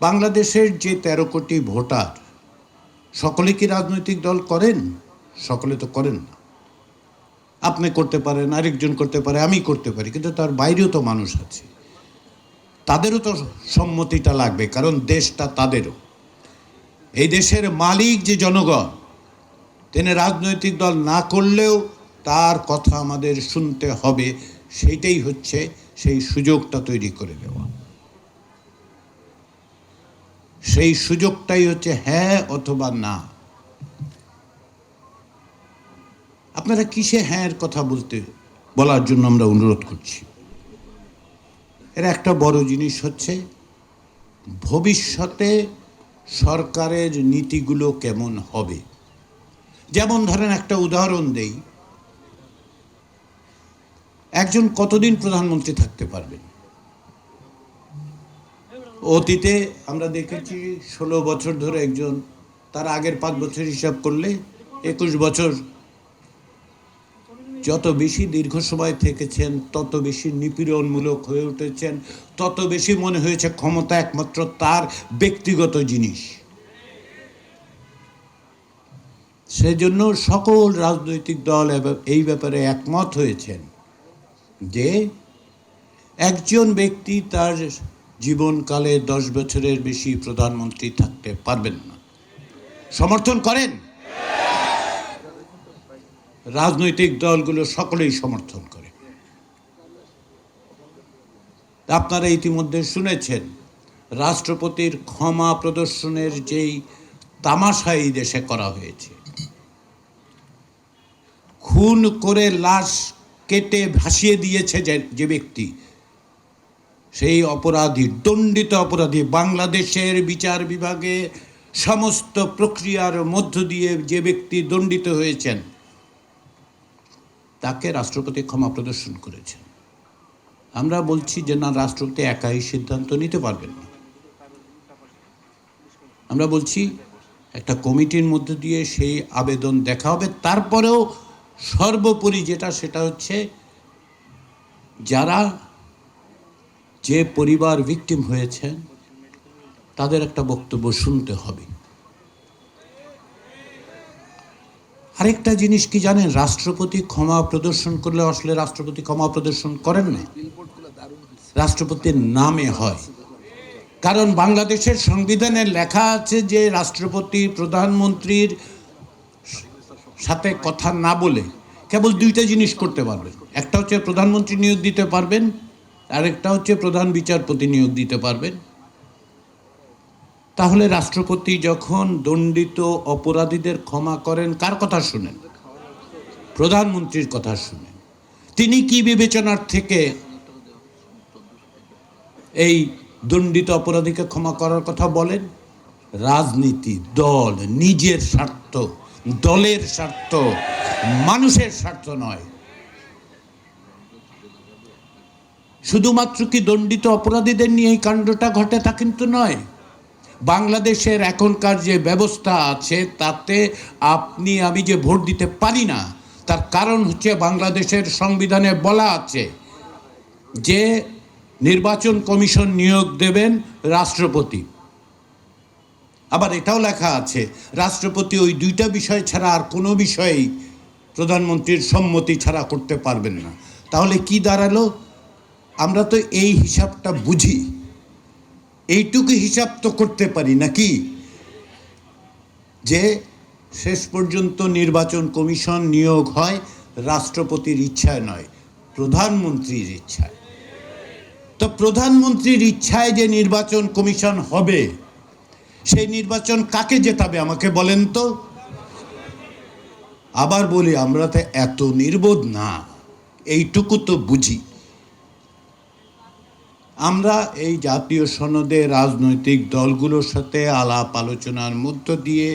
বাংলাদেশের যে ১৩ কোটি ভোটার সকলে কি রাজনৈতিক দল করেন? সকলে তো করেন না। আপনি করতে পারেন, আরেকজন করতে পারে, আমি করতে পারি, কিন্তু তার বাইরেও তো মানুষ আছে, তাদেরও তো সম্মতিটা লাগবে, কারণ দেশটা তাদেরও। এই দেশের মালিক যে জনগণ, তিনি রাজনৈতিক দল না করলেও তার কথা আমাদের শুনতে হবে। সেইটাই হচ্ছে সেই সুযোগটা তৈরি করে দেওয়া। সেই সুযোগটাই হচ্ছে হ্যাঁ অথবা না। আপনারা কিসে হ্যাঁ এর কথা বলার জন্য আমরা অনুরোধ করছি। এর একটা বড় জিনিস হচ্ছে ভবিষ্যতে সরকারের নীতিগুলো কেমন হবে। যেমন ধরেন, একটা উদাহরণ দেই, একজন কতদিন প্রধানমন্ত্রী থাকতে পারবেন? অতীতে আমরা দেখেছি 16 বছর ধরে একজন, তার আগের 5 বছর হিসাব করলে 21 বছর। যত বেশি দীর্ঘ সময় থেকেছেন তত বেশি নিপীড়নমূলক হয়ে উঠেছেন, তত বেশি মনে হয়েছে ক্ষমতা একমাত্র তার ব্যক্তিগত জিনিস। সেজন্য সকল রাজনৈতিক দল এই ব্যাপারে একমত হয়েছেন যে একজন ব্যক্তি তার জীবনকালে 10 বছরের বেশি প্রধানমন্ত্রী থাকতে পারবেন না। সমর্থন করেন? রাজনৈতিক দলগুলো সকলেই সমর্থন করে। আপনারা ইতিমধ্যে শুনেছেন রাষ্ট্রপতির ক্ষমা প্রদর্শনের যেই তামাশা এই দেশে করা হয়েছে। খুন করে লাশ কেটে ভাসিয়ে দিয়েছে যে ব্যক্তি, সেই অপরাধী, দণ্ডিত অপরাধী, বাংলাদেশের বিচার বিভাগে সমস্ত প্রক্রিয়ার মধ্য দিয়ে যে ব্যক্তি দণ্ডিত হয়েছেন, তাকে রাষ্ট্রপতি ক্ষমা প্রদর্শন করেছেন। আমরা বলছি যে না, রাষ্ট্রপতি একাই সিদ্ধান্ত নিতে পারবেন না। আমরা বলছি একটা কমিটির মধ্য দিয়ে সেই আবেদন দেখা হবে। তারপরেও সর্বোপরি যেটা, সেটা হচ্ছে যারা যে পরিবার ভিকটিম হয়েছেন তাদের একটা বক্তব্য শুনতে হবে। আরেকটা জিনিস কি জানেন, রাষ্ট্রপতি ক্ষমা প্রদর্শন করলে আসলে রাষ্ট্রপতি ক্ষমা প্রদর্শন করেন না, রাষ্ট্রপতির নামে হয়। কারণ বাংলাদেশের সংবিধানে লেখা আছে যে রাষ্ট্রপতি প্রধানমন্ত্রীর সাথে কথা না বলে কেবল 2টা জিনিস করতে পারবেন। একটা হচ্ছে প্রধানমন্ত্রী নিয়োগ দিতে পারবেন, আরেকটা হচ্ছে প্রধান বিচারপতি নিয়োগ দিতে পারবেন। তাহলে রাষ্ট্রপতি যখন দণ্ডিত অপরাধীদের ক্ষমা করেন, কার কথা শুনেন? প্রধানমন্ত্রীর কথা শুনেন। তিনি কি বিবেচনার থেকে এই দণ্ডিত অপরাধীকে ক্ষমা করার কথা বলেন? রাজনীতি, দল, নিজের স্বার্থ, দলের স্বার্থ, মানুষের স্বার্থ নয়। শুধুমাত্র কি দণ্ডিত অপরাধীদের নিয়ে এই কাণ্ডটা ঘটে তা কিন্তু নয়। বাংলাদেশের এখনকার যে ব্যবস্থা আছে তাতে আপনি আমি যে ভোট দিতে পারি না, তার কারণ হচ্ছে বাংলাদেশের সংবিধানে বলা আছে যে নির্বাচন কমিশন নিয়োগ দেবেন রাষ্ট্রপতি। আবার এটাও লেখা আছে রাষ্ট্রপতি ওই 2টা বিষয় ছাড়া আর কোনো বিষয়েই প্রধানমন্ত্রীর সম্মতি ছাড়া করতে পারবেন না। তাহলে কি দাঁড়ালো? আমরা তো এই হিসাবটা বুঝি, এইটুকু হিসাব তো করতে পারি নাকি, যে শেষ পর্যন্ত নির্বাচন কমিশন নিয়োগ হয় রাষ্ট্রপতির ইচ্ছায় নয়, প্রধানমন্ত্রীর ইচ্ছায়। তো প্রধানমন্ত্রীর ইচ্ছায় যে নির্বাচন কমিশন হবে, সেই নির্বাচন কাকে জেতাবে আমাকে বলেন তো? আবার বলি, আমরা তো এত নির্বোধ না, এইটুকু তো বুঝি। আমরা এই জাতীয় সনদে রাজনৈতিক দলগুলোর সাথে আলাপ আলোচনার মধ্য দিয়ে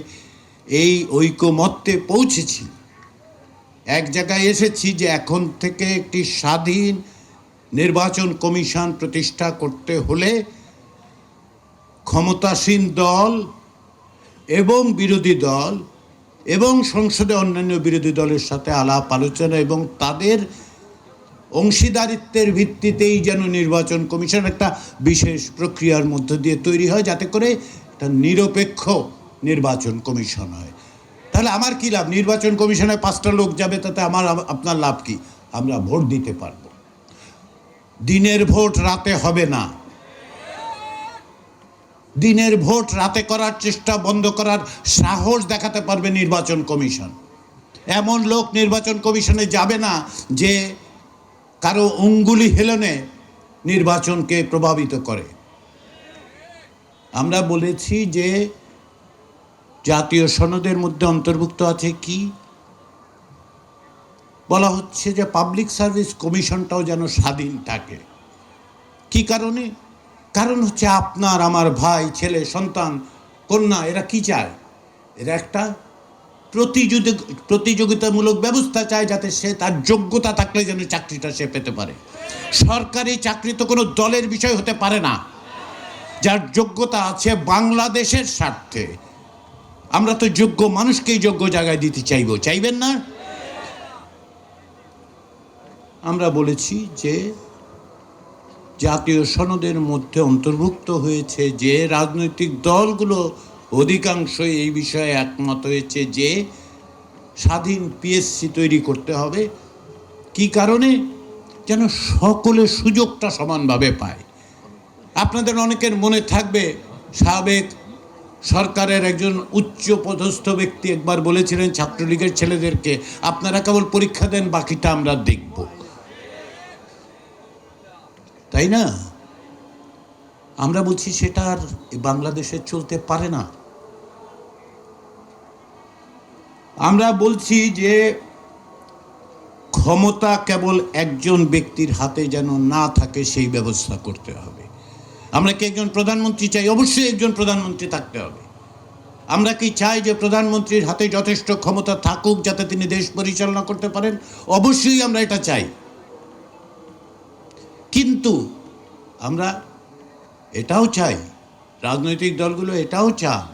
এই ঐকমত্যে পৌঁছেছি, এক জায়গায় এসেছি যে এখন থেকে একটি স্বাধীন নির্বাচন কমিশন প্রতিষ্ঠা করতে হলে ক্ষমতাসীন দল এবং বিরোধী দল এবং সংসদে অন্যান্য বিরোধী দলের সাথে আলাপ আলোচনা এবং তাদের অংশীদারিত্বের ভিত্তিতেই যেন নির্বাচন কমিশন একটা বিশেষ প্রক্রিয়ার মধ্য দিয়ে তৈরি হয়, যাতে করে একটা নিরপেক্ষ নির্বাচন কমিশন হয়। তাহলে আমার কি লাভ? নির্বাচন কমিশনে 5টা লোক যাবে, তাতে আপনার লাভ কি? আমরা ভোট দিতে পারব। দিনের ভোট রাতে হবে না। দিনের ভোট রাতে করার চেষ্টা বন্ধ করার সাহস দেখাতে পারবে নির্বাচন কমিশন। এমন লোক নির্বাচন কমিশনে যাবে না যে কারো অঙ্গুলি হেলনে নির্বাচনকে প্রভাবিত করে। আমরা বলেছি যে জাতীয় সনদের মধ্যে অন্তর্ভুক্ত আছে কি? বলা হচ্ছে যে পাবলিক সার্ভিস কমিশনটাও যেন স্বাধীন থাকে। কি কারণে? কারণ হচ্ছে আপনার আমার ভাই, ছেলে, সন্তান, কন্যা, এরা কি চায়? এরা একটা প্রতিযোগিতামূলক ব্যবস্থা চায়, যাতে সে তার যোগ্যতা থাকলে যেন চাকরিটা সে পেতে পারে। সরকারি চাকরি তো কোনো দলের বিষয় হতে পারে না। যার যোগ্যতা আছে বাংলাদেশের স্বার্থে, আমরা তো যোগ্য মানুষকেই যোগ্য জায়গায় দিতে চাইব, চাইবেন না? আমরা বলেছি যে জাতীয় সনদের মধ্যে অন্তর্ভুক্ত হয়েছে যে রাজনৈতিক দলগুলো অধিকাংশই এই বিষয়ে একমত হয়েছে যে স্বাধীন পিএসসি তৈরি করতে হবে। কি কারণে? যেন সকলে সুযোগটা সমানভাবে পায়। আপনাদের অনেকের মনে থাকবে, সাবেক সরকারের একজন উচ্চ পদস্থ ব্যক্তি একবার বলেছিলেন ছাত্রলীগের ছেলেদেরকে, আপনারা কেবল পরীক্ষা দেন, বাকিটা আমরা দেখব। তাই না? আমরা বলছি সেটা আর বাংলাদেশে চলতে পারে না। আমরা বলছি যে ক্ষমতা কেবল একজন ব্যক্তির হাতে যেন না থাকে, সেই ব্যবস্থা করতে হবে। আমরা কি একজন প্রধানমন্ত্রী চাই? অবশ্যই একজন প্রধানমন্ত্রী থাকতে হবে। আমরা কি চাই যে প্রধানমন্ত্রীর হাতে যথেষ্ট ক্ষমতা থাকুক যাতে তিনি দেশ পরিচালনা করতে পারেন? অবশ্যই আমরা এটা চাই। কিন্তু আমরা এটাও চাই, রাজনৈতিক দলগুলো এটাও চান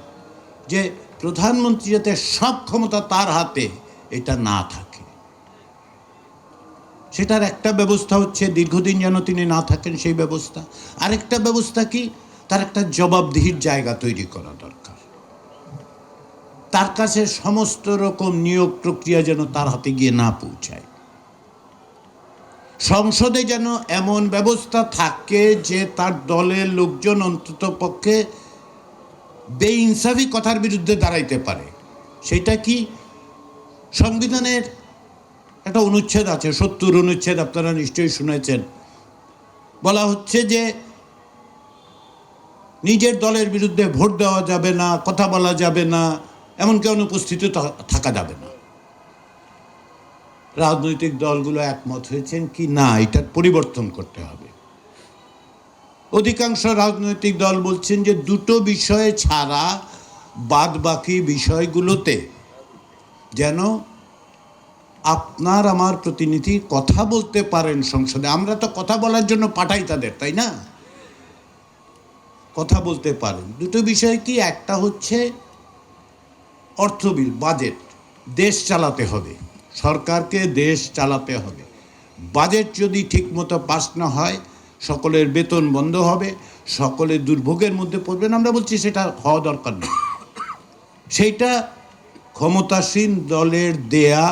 যে প্রধানমন্ত্রী যাতে সব ক্ষমতা তার হাতে এটা না থাকে। সেটার একটা ব্যবস্থা হচ্ছে দীর্ঘদিন যেন তিনি না থাকেন, সেই ব্যবস্থা। আরেকটা ব্যবস্থা কি? তার একটা জবাবদিহির জায়গা তৈরি করা দরকার। তার কাছে সমস্ত রকম নিয়োগ প্রক্রিয়া যেন তার হাতে গিয়ে না পৌঁছায়। সংসদে যেন এমন ব্যবস্থা থাকে যে তার দলের লোকজন অন্তত পক্ষে বেইনসাফি কথার বিরুদ্ধে দাঁড়াইতে পারে। সেটা কি? সংবিধানের একটা অনুচ্ছেদ আছে, 70 অনুচ্ছেদ, আপনারা নিশ্চয়ই শুনেছেন। বলা হচ্ছে যে নিজের দলের বিরুদ্ধে ভোট দেওয়া যাবে না, কথা বলা যাবে না, এমনকি অনুপস্থিত থাকা যাবে না। রাজনৈতিক দলগুলো একমত হয়েছেন কি না এটার পরিবর্তন করতে হবে। অধিকাংশ রাজনৈতিক দল বলছেন যে দুটো বিষয় ছাড়া বাদ বাকি বিষয়গুলোতে যেন আপনার আমার প্রতিনিধি কথা বলতে পারেন সংসদে। আমরা তো কথা বলার জন্য পাঠাই তাদের, তাই না? কথা বলতে পারেন। দুটো বিষয় কি? একটা হচ্ছে অর্থ বিল, বাজেট। দেশ চালাতে হবে, সরকারকে দেশ চালাতে হবে। বাজেট যদি ঠিকমতো পাস না হয়, সকলের বেতন বন্ধ হবে, সকলে দুর্ভোগের মধ্যে পড়বেন। আমরা বলছি সেটা হওয়া দরকার নেই। সেইটা ক্ষমতাসীন দলের দেয়া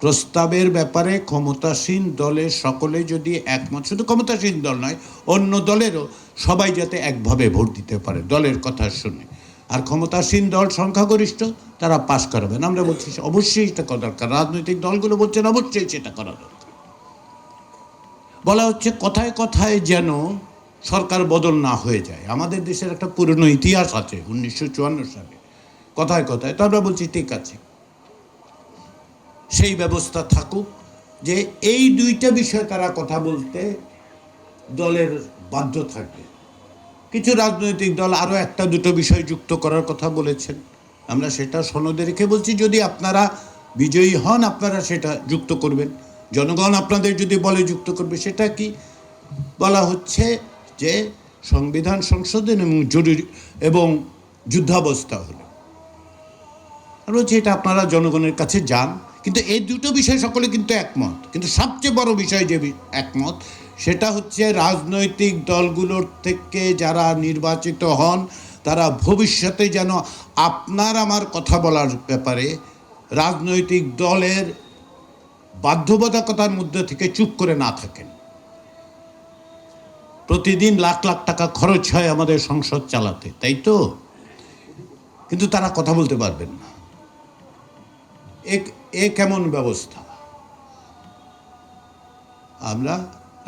প্রস্তাবের ব্যাপারে ক্ষমতাসীন দলের সকলে যদি একমত, শুধু ক্ষমতাসীন দল নয়, অন্য দলেরও সবাই যাতে একভাবে ভোট দিতে পারে দলের কথা শুনে। আর ক্ষমতাসীন দল সংখ্যাগরিষ্ঠ, তারা পাশ করাবেন। আমরা বলছি অবশ্যই এটা করা দরকার। রাজনৈতিক দলগুলো বলছেন অবশ্যই সেটা করা দরকার। বলা হচ্ছে কথায় কথায় যেন সরকার বদল না হয়ে যায়। আমাদের দেশের একটা পুরনো ইতিহাস আছে 1954 সালে, কথায় কথায়। তো আমরা বলছি ঠিক আছে, সেই ব্যবস্থা থাকুক যে এই দুইটা বিষয়ে তারা কথা বলতে দলের বাধ্য থাকবে। কিছু রাজনৈতিক দল আরও একটা দুটো বিষয় যুক্ত করার কথা বলেছেন। আমরা সেটা সনদে রেখে বলছি যদি আপনারা বিজয়ী হন আপনারা সেটা যুক্ত করবেন। জনগণ আপনাদের যদি বলে যুক্ত করবে, সেটা কি? বলা হচ্ছে যে সংবিধান সংশোধন এবং জরুরি এবং যুদ্ধাবস্থা হলো। আর বলছি এটা আপনারা জনগণের কাছে যান, কিন্তু এই দুটো বিষয় সকলে কিন্তু একমত, কিন্তু সবচেয়ে বড় বিষয় যে একমত সেটা হচ্ছে রাজনৈতিক দলগুলোর থেকে যারা নির্বাচিত হন তারা ভবিষ্যতে যেন আপনার আমার কথা বলার ব্যাপারে রাজনৈতিক দলের বাধ্যবাধকতার মধ্যে থেকে চুপ করে না থাকেন। প্রতিদিন লাখ লাখ টাকা খরচ হয় আমাদের সংসদ চালাতে, তাই তো? কিন্তু তারা কথা বলতে পারবেন না। এ কেমন ব্যবস্থা? আমরা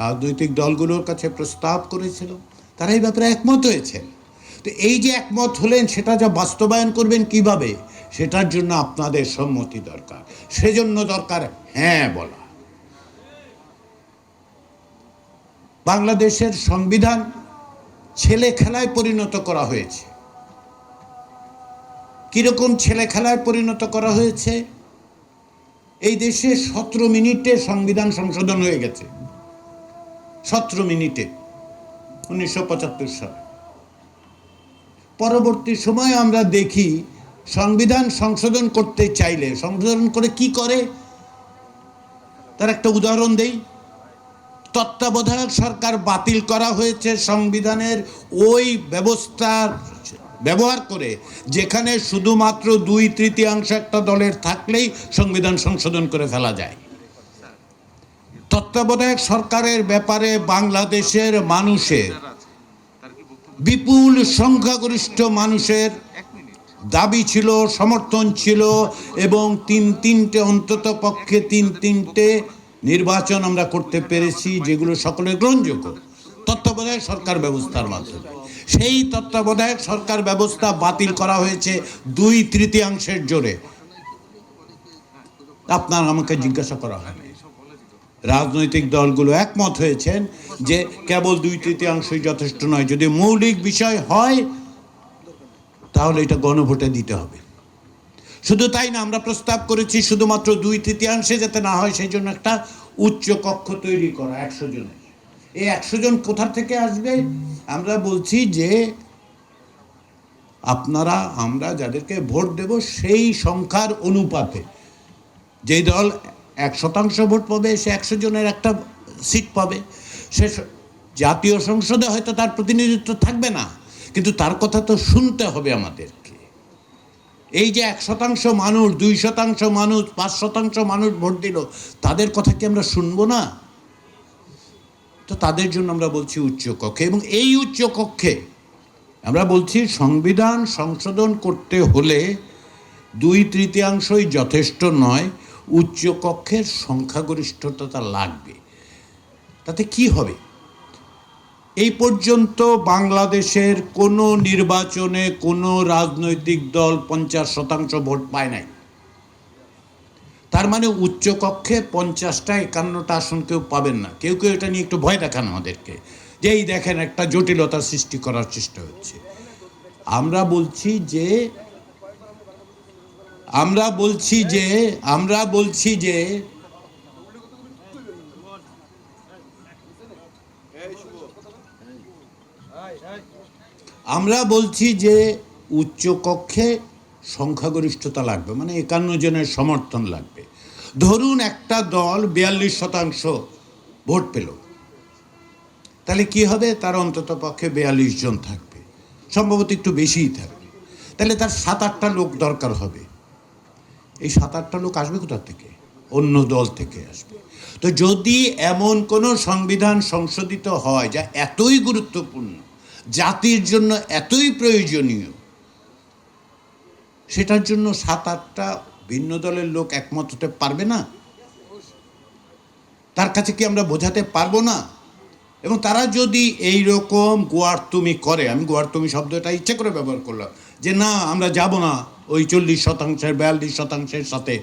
রাজনৈতিক দলগুলোর কাছে প্রস্তাব করেছিলাম, তারা এই ব্যাপারে একমত হয়েছেন। তো এই যে একমত হলেন, সেটা যা বাস্তবায়ন করবেন কিভাবে, সেটার জন্য আপনাদের সম্মতি দরকার। সেজন্য দরকার হ্যাঁ বলা। বাংলাদেশের সংবিধান ছেলে খেলায় পরিণত করা হয়েছে। কিরকম ছেলে খেলায় পরিণত করা হয়েছে? এই দেশে 17 মিনিটে সংবিধান সংশোধন হয়ে গেছে, 17 মিনিটে, 1975 সালে। পরবর্তী সময়ে আমরা দেখি সংবিধান সংশোধন করতে চাইলে সংশোধন করে কি করে, তার একটা উদাহরণ দেই। তত্ত্বাবধায়ক সরকার বাতিল করা হয়েছে সংবিধানের ওই ব্যবস্থা ব্যবহার করে যেখানে শুধুমাত্র 2/3 একটা দলের থাকলেই সংবিধান সংশোধন করে ফেলা যায়। তত্ত্বাবধায়ক সরকারের ব্যাপারে বাংলাদেশের মানুষের বিপুল সংখ্যাগরিষ্ঠ মানুষের দাবি ছিল, সমর্থন ছিল, এবং তিনটে অন্তত পক্ষে তিনটে নির্বাচন আমরা করতে পেরেছি যেগুলো সকলের গ্রহণযোগ্য তত্ত্বাবধায়ক সরকার ব্যবস্থার মাধ্যমে। সেই তত্ত্বাবধায়ক সরকার ব্যবস্থা বাতিল করা হয়েছে 2/3 জোরে। আপনার আমাকে জিজ্ঞাসা করা হয়, রাজনৈতিক দলগুলো একমত হয়েছেন যে কেবল 2/3 যথেষ্ট নয়, যদি মৌলিক বিষয় হয় তাহলে এটা গণভোটে দিতে হবে। শুধু তাই না, আমরা প্রস্তাব করেছি শুধুমাত্র 2/3 যাতে না হয় সেই জন্য একটা উচ্চ কক্ষ তৈরি করা 100 জনের। এই 100 জন কোথা থেকে আসবে? আমরা বলছি যে আপনারা, আমরা যাদেরকে ভোট দেব সেই সংখ্যার অনুপাতে যেই দল 1% ভোট পাবে সে 100 জনের একটা সিট পাবে। সে জাতীয় সংসদে হয়তো তার প্রতিনিধিত্ব থাকবে না, কিন্তু তার কথা তো শুনতে হবে আমাদেরকে। এই যে 1% মানুষ, 2% মানুষ, 5% মানুষ ভোট দিল, তাদের কথা কি আমরা শুনবো না? তো তাদের জন্য আমরা বলছি উচ্চ কক্ষে। এবং এই উচ্চ কক্ষে আমরা বলছি সংবিধান সংশোধন করতে হলে 2/3 যথেষ্ট নয়, উচ্চ কক্ষের সংখ্যাগরিষ্ঠতা লাগবে। তাতে কি হবে? এই পর্যন্ত বাংলাদেশের কোনো নির্বাচনে কোনো রাজনৈতিক দল 50% ভোট পায় নাই। তার মানে উচ্চ কক্ষে 50টা 51টা আসন কেউ পাবেন না। কেউ কেউ এটা নিয়ে একটু ভয় দেখান আমাদেরকে, যে এই দেখেন একটা জটিলতার সৃষ্টি করার চেষ্টা হচ্ছে। আমরা বলছি যে আমরা বলছি যে উচ্চ কক্ষে সংখ্যাগরিষ্ঠতা লাগবে, মানে 51 জনের সমর্থন লাগবে। ধরুন একটা দল 42% ভোট পেল, তাহলে কি হবে? তার অন্তত পক্ষে 42 জন থাকবে, সম্ভবত একটু বেশিই থাকবে। তাহলে তার 7-8টা লোক দরকার হবে। এই 7-8টা লোক আসবে কোথা থেকে? অন্য দল থেকে আসবে। তো যদি এমন কোনো সংবিধান সংশোধিত হয় যা এতই গুরুত্বপূর্ণ, জাতির জন্য এতই প্রয়োজনীয়, সেটার জন্য 7-8টা ভিন্ন দলের লোক একমত হতে পারবে না? তার কাছে কি আমরা বোঝাতে পারবো না? এবং তারা যদি এই রকম গোয়ার্তুমি করে, আমি গোয়ার্তুমি শব্দটা ইচ্ছে করে ব্যবহার করলাম, যে না আমরা যাব না ওই 40%, 42%-এর সাথে,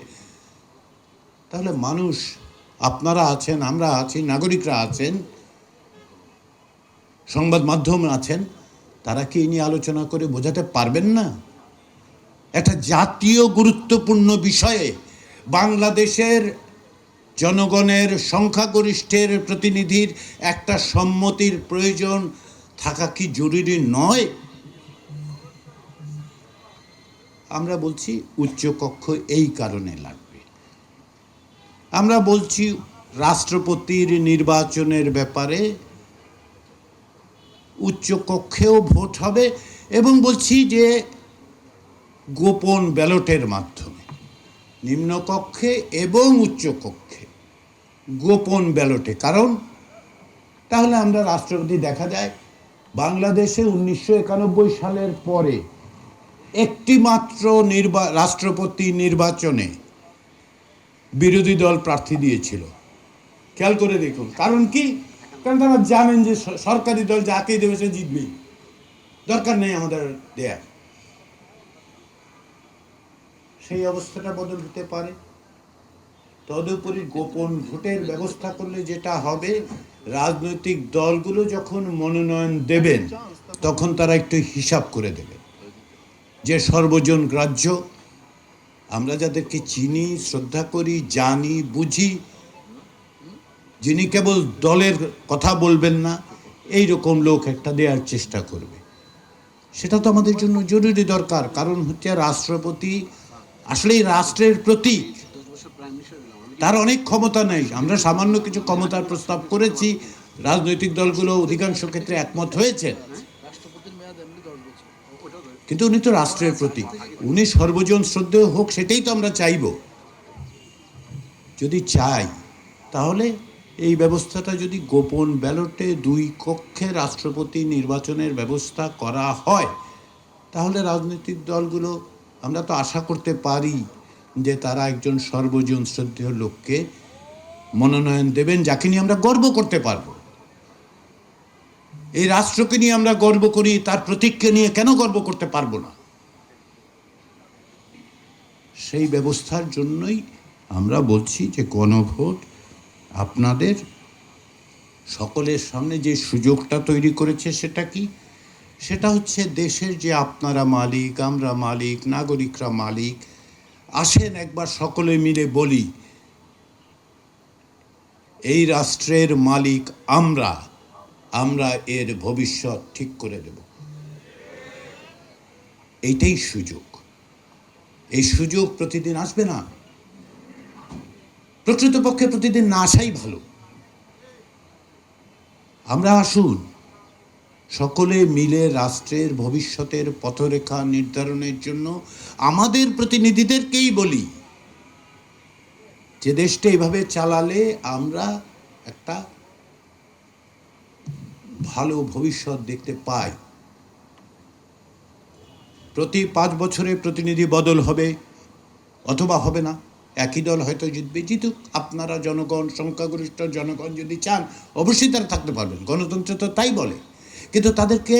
তাহলে মানুষ, আপনারা আছেন, আমরা আছি, নাগরিকরা আছেন, সংবাদ মাধ্যম আছেন, তারা কি এই নিয়ে আলোচনা করে বোঝাতে পারবেন না? একটা জাতীয় গুরুত্বপূর্ণ বিষয়ে বাংলাদেশের জনগণের সংখ্যাগরিষ্ঠের প্রতিনিধির একটা সম্মতির প্রয়োজন থাকা কি জরুরি নয়? আমরা বলছি উচ্চকক্ষ এই কারণে লাগবে। আমরা বলছি রাষ্ট্রপতির নির্বাচনের ব্যাপারে উচ্চকক্ষেও ভোট হবে এবং বলছি যে গোপন ব্যালটের মাধ্যমে, নিম্নকক্ষে এবং উচ্চকক্ষে গোপন ব্যালটে। কারণ তাহলে আমরা রাষ্ট্রপতি, দেখা যায় বাংলাদেশে 1991 সালের পরে একটি মাত্র রাষ্ট্রপতি নির্বাচনে বিরোধী দল প্রার্থী দিয়েছিল। খেয়াল করে দেখুন, কারণ কি? কারণ তারা জানেন যে সরকারি দল যাকেই দেবে সে জিতবেই, দরকার নেই আমাদের দেয়া। সেই অবস্থাটা বদল হতে পারে। তদুপরি গোপন ভোটের ব্যবস্থা করলে যেটা হবে, রাজনৈতিক দলগুলো যখন মনোনয়ন দেবেন তখন তারা একটু হিসাব করে দেবে যে সর্বজন গ্রাহ্য, আমরা যাদেরকে চিনি, শ্রদ্ধা করি, জানি, বুঝি, যিনি কেবল দলের কথা বলবেন না, এই রকম লোক একটা দেওয়ার চেষ্টা করবে। সেটা তো আমাদের জন্য জরুরি দরকার। কারণ হচ্ছে রাষ্ট্রপতি আসলেই রাষ্ট্রের প্রতীক, তার অনেক ক্ষমতা নেই। আমরা সামান্য কিছু ক্ষমতার প্রস্তাব করেছি, রাজনৈতিক দলগুলো অধিকাংশ ক্ষেত্রে একমত হয়েছে, কিন্তু উনি তো রাষ্ট্রের প্রতীক, উনি সর্বজন শ্রদ্ধেয় হোক, সেটাই তো আমরা চাইব। যদি চাই তাহলে এই ব্যবস্থাটা যদি গোপন ব্যালটে 2 কক্ষে রাষ্ট্রপতি নির্বাচনের ব্যবস্থা করা হয়, তাহলে রাজনৈতিক দলগুলো, আমরা তো আশা করতে পারি যে তারা একজন সর্বজন শ্রদ্ধেয় লোককে মনোনয়ন দেবেন, যাকে নিয়ে আমরা গর্ব করতে পারবো। এই রাষ্ট্রকে নিয়ে আমরা গর্ব করি, তার প্রতীককে নিয়ে কেন গর্ব করতে পারবো না? সেই ব্যবস্থার জন্যই আমরা বলছি যে গণভোট আপনাদের সকলের সামনে যে সুযোগটা তৈরি করেছে, সেটা কি? সেটা হচ্ছে দেশের যে আপনারা মালিক, আমরা মালিক, নাগরিকরা মালিক। আসেন একবার সকলে মিলে বলি, এই রাষ্ট্রের মালিক আমরা, আমরা এর ভবিষ্যৎ ঠিক করে দেব। এইটাই সুযোগ। এই সুযোগ প্রতিদিন আসবে না, প্রকৃতপক্ষে প্রতিদিন না আসাই ভালো। আমরা আসুন সকলে মিলে রাষ্ট্রের ভবিষ্যতের পথরেখা নির্ধারণের জন্য আমাদের প্রতিনিধিদেরকেই বলি যে দেশটা এইভাবে চালালে আমরা একটা ভালো ভবিষ্যৎ দেখতে পাই। প্রতি 5 বছরে প্রতিনিধি বদল হবে অথবা হবে না, একই দল হয়তো জিতবে, জিতুক। আপনারা জনগণ, সংখ্যাগরিষ্ঠ জনগণ যদি চান, অবশ্যই তারা থাকতে পারবেন, গণতন্ত্র তো তাই বলে। কিন্তু তাদেরকে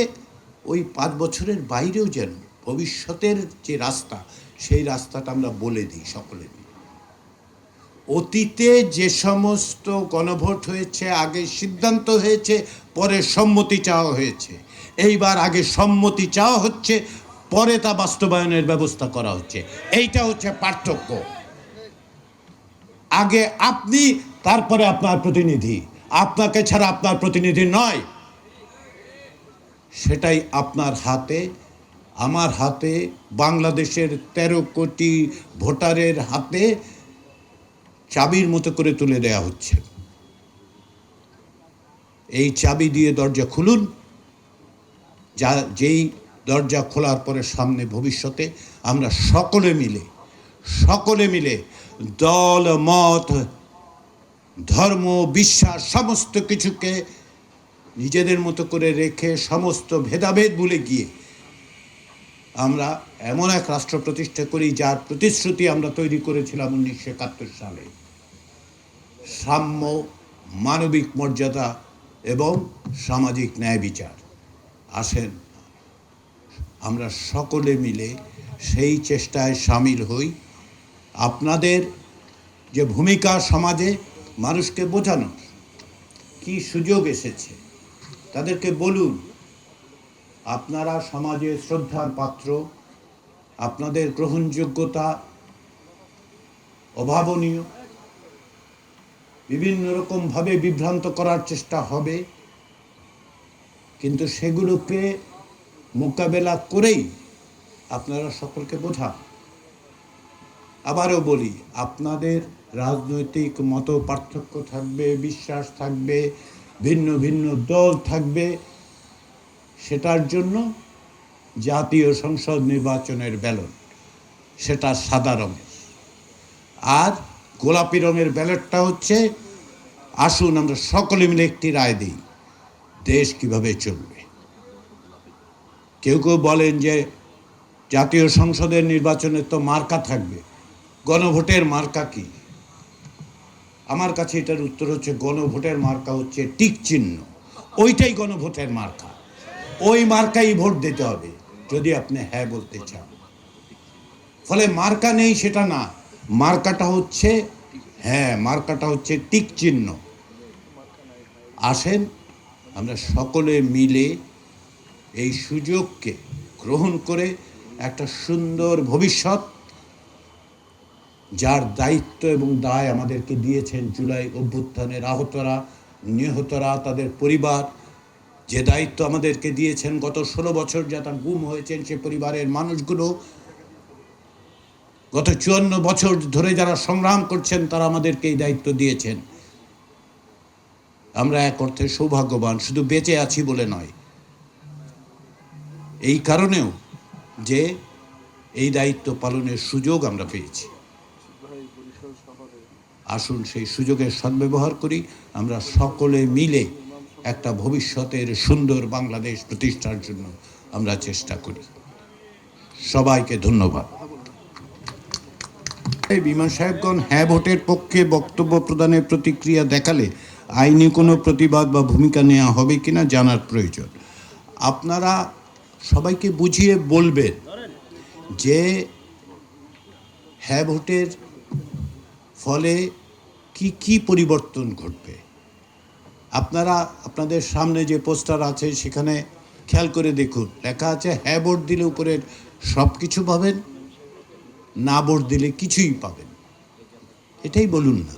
ওই 5 বছরের বাইরেও যেন ভবিষ্যতের যে রাস্তা, সেই রাস্তাটা আমরা বলে দিই সকলে। অতীতে যে সমস্ত গণভোট হয়েছে, আগে সিদ্ধান্ত হয়েছে, পরে সম্মতি চাওয়া হয়েছে, এইবার আগে সম্মতি চাওয়া হচ্ছে, পরে তা বাস্তবায়নের ব্যবস্থা করা হচ্ছে। এইটা হচ্ছে পার্থক্য। আগে আপনি, তারপরে আপনার প্রতিনিধি, আপনাকে ছাড়া আপনার প্রতিনিধি নয়। সেটাই আপনার হাতে, আমার হাতে, বাংলাদেশের 13 কোটি ভোটারের হাতে চাবির মতো করে তুলে দেয়া হচ্ছে। এই চাবি দিয়ে দরজা খুলুন, যেই দরজা খোলার পরে সামনে ভবিষ্যতে আমরা সকলে মিলে দল, মত, ধর্ম, বিশ্বাস সমস্ত কিছুকে নিজেদের মতো করে রেখে, সমস্ত ভেদাভেদ ভুলে গিয়ে আমরা এমন এক রাষ্ট্র প্রতিষ্ঠা করি যার প্রতিশ্রুতি আমরা তৈরি করেছিলাম 1971 সালে। সাম্য, মানবিক মর্যাদা এবং সামাজিক ন্যায় বিচার। আসেন আমরা সকলে মিলে সেই চেষ্টায় সামিল হই। আপনাদের যে ভূমিকা সমাজে মানুষকে বোঝানো, কি সুযোগ এসেছে তাদেরকে বলুন আপনারা সমাজে শ্রদ্ধার পাত্র, আপনাদের গ্রহণযোগ্যতা অভাবনীয়, বিভিন্ন রকমভাবে বিভ্রান্ত করার চেষ্টা হবে, কিন্তু সেগুলোকে মোকাবেলা করেই আপনারা সকলকে বোঝান। আবারও বলি, আপনাদের রাজনৈতিক মত পার্থক্য থাকবে, বিশ্বাস থাকবে, ভিন্ন ভিন্ন দল থাকবে, সেটার জন্য জাতীয় সংসদ নির্বাচনের ব্যালট সেটা সাদা রঙের, আর গোলাপি রঙের ব্যালটটা হচ্ছে আসুন আমরা সকলে মিলে একটি রায় দিই দেশ কিভাবে চলবে। কেউ কেউ বলেন যে জাতীয় সংসদের নির্বাচনে তো মার্কা থাকবে, গণভোটের মার্কা কি? আমার কাছে এটার উত্তর হচ্ছে গণভোটের মার্কা হচ্ছে টিক চিহ্ন, ওইটাই গণভোটের মার্কা। ওই মার্কাই ভোট দিতে হবে যদি আপনি হ্যাঁ বলতে চান। ফলে মার্কা নেই সেটা না, মার্কাটা হচ্ছে হ্যাঁ, মার্কাটা হচ্ছে টিক চিহ্ন। আসেন আমরা সকলে মিলে এই সুযোগকে গ্রহণ করে একটা সুন্দর ভবিষ্যৎ, যার দায়িত্ব এবং দায় আমাদেরকে দিয়েছেন জুলাই অভ্যুত্থানের আহতরা, নিহতরা, তাদের পরিবার, যে দায়িত্ব আমাদেরকে দিয়েছেন গত 16 বছর যারা গুম হয়েছেন সে পরিবারের মানুষগুলো, গত 54 বছর ধরে যারা সংগ্রাম করছেন তারা আমাদেরকে এই দায়িত্ব দিয়েছেন। আমরা এক অর্থে সৌভাগ্যবান, শুধু বেঁচে আছি বলে নয়, এই কারণেও যে এই দায়িত্ব পালনের সুযোগ আমরা পেয়েছি। আসুন সেই সুযোগের সদ্ব্যবহার করি, আমরা সকলে মিলে একটা ভবিষ্যতের সুন্দর বাংলাদেশ প্রতিষ্ঠার জন্য আমরা চেষ্টা করি। সবাইকে ধন্যবাদ। বিমান সাহেবগণ হ্যাঁ ভোটের পক্ষে বক্তব্য প্রদানের প্রতিক্রিয়া দেখালে আইনি কোনো প্রতিবাদ বা ভূমিকা নেওয়া হবে কিনা জানার প্রয়োজন। আপনারা সবাইকে বুঝিয়ে বলবেন যে হ্যাঁ ভোটের ফলে কি কি পরিবর্তন ঘটবে। আপনারা আপনাদের সামনে যে পোস্টার আছে সেখানে খেয়াল করে দেখুন, লেখা আছে হ্যাঁ ভোট দিলে উপরের সব কিছু পাবেন, না ভোট দিলে কিছুই পাবেন। এটাই বলুন না।